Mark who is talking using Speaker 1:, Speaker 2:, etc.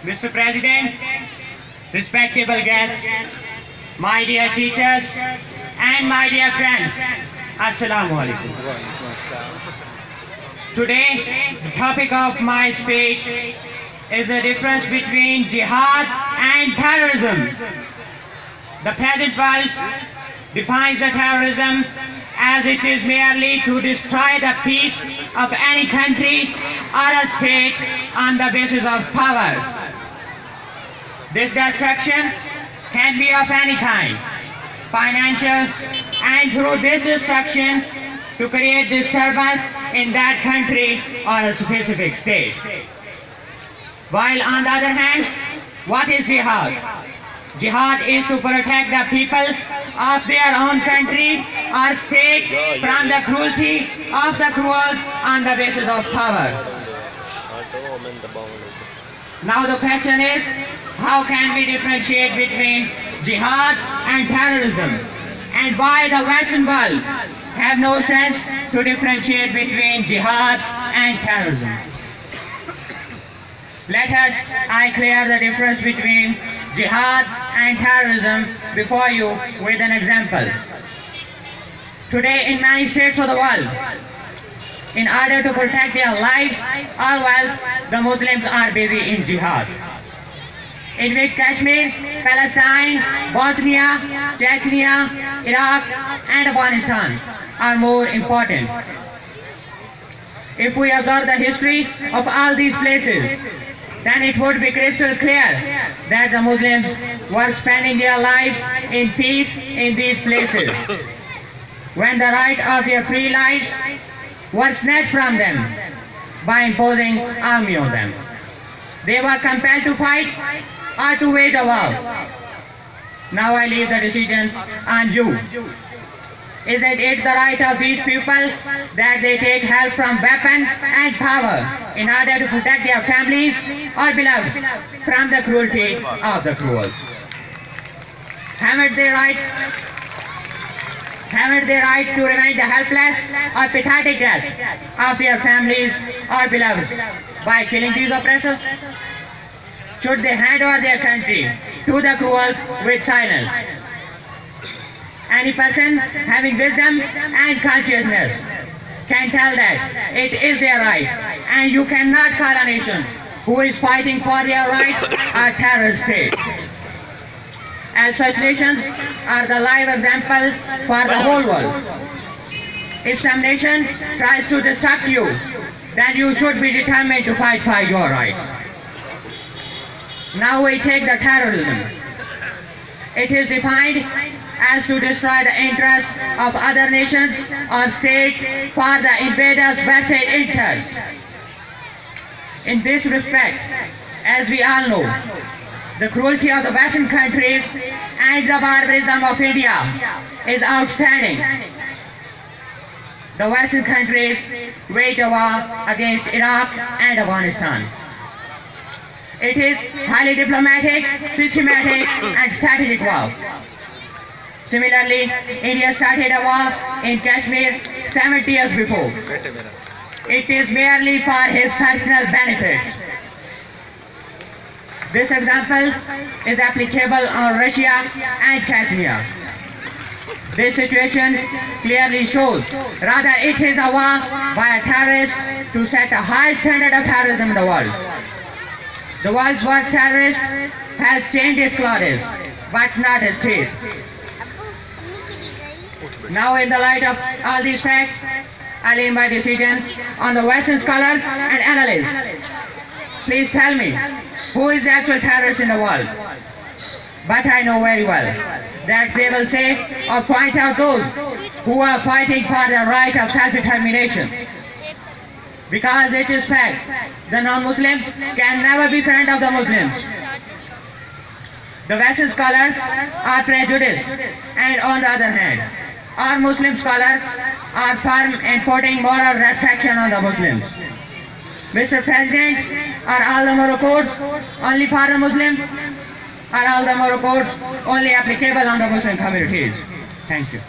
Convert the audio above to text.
Speaker 1: Mr. President, respectable guests, my dear teachers, and my dear friends, Assalamu alaikum. Today, the topic of my speech is the difference between jihad and terrorism. The present world defines the terrorism as it is merely to destroy the peace of any country or a state on the basis of power. This destruction can be of any kind, financial, and through this destruction to create disturbance in that country or a specific state. While on the other hand, what is jihad? Jihad is to protect the people of their own country or state from the cruelty of the cruels on the basis of power. Now the question is, how can we differentiate between jihad and terrorism? And why the Western world have no sense to differentiate between jihad and terrorism? I clear the difference between jihad and terrorism before you with an example. Today in many states of the world, in order to protect their lives or wealth, the Muslims are busy in jihad. In which Kashmir, Palestine, Bosnia, Chechnya, Iraq and Afghanistan are more important. If we observe the history of all these places, then it would be crystal clear that the Muslims were spending their lives in peace in these places. When the right of their free lives was snatched from them by imposing army on them, they were compelled to fight or to wage a war. Now I leave the decision on you. Isn't it the right of these people that they take help from weapon and power in order to protect their families or beloved from the cruelty of the cruels? Haven't they right to revenge the helpless or pathetic death of their families or beloveds by killing these oppressors? Should they hand over their country to the cruels with silence? Any person having wisdom and consciousness can tell that it is their right, and you cannot call a nation who is fighting for their right a terrorist state. As such nations are the live example for the whole world. If some nation tries to destruct you, then you should be determined to fight for your rights. Now we take the terrorism. It is defined as to destroy the interests of other nations or states for the invaders' vested interest. In this respect, as we all know, the cruelty of the Western countries and the barbarism of India is outstanding. The Western countries wage a war against Iraq and Afghanistan. It is highly diplomatic, systematic and strategic war. Similarly, India started a war in Kashmir 70 years before. It is merely for his personal benefits. This example is applicable on Russia and Chechnya. This situation clearly shows, rather it is a war by a terrorist to set a high standard of terrorism in the world. The world's worst terrorist has changed its clothes, but not his teeth. Now in the light of all these facts, I leave my decision on the Western scholars and analysts. Please tell me, who is the actual terrorist in the world? But I know very well that they will say or point out those who are fighting for the right of self-determination. Because it is fact, the non-Muslims can never be friends of the Muslims. The Western scholars are prejudiced, and on the other hand, our Muslim scholars are firm in putting moral restriction on the Muslims. Mr. President, are all the moral codes only for the Muslims? Are all the moral codes only applicable on the Muslim communities? Thank you.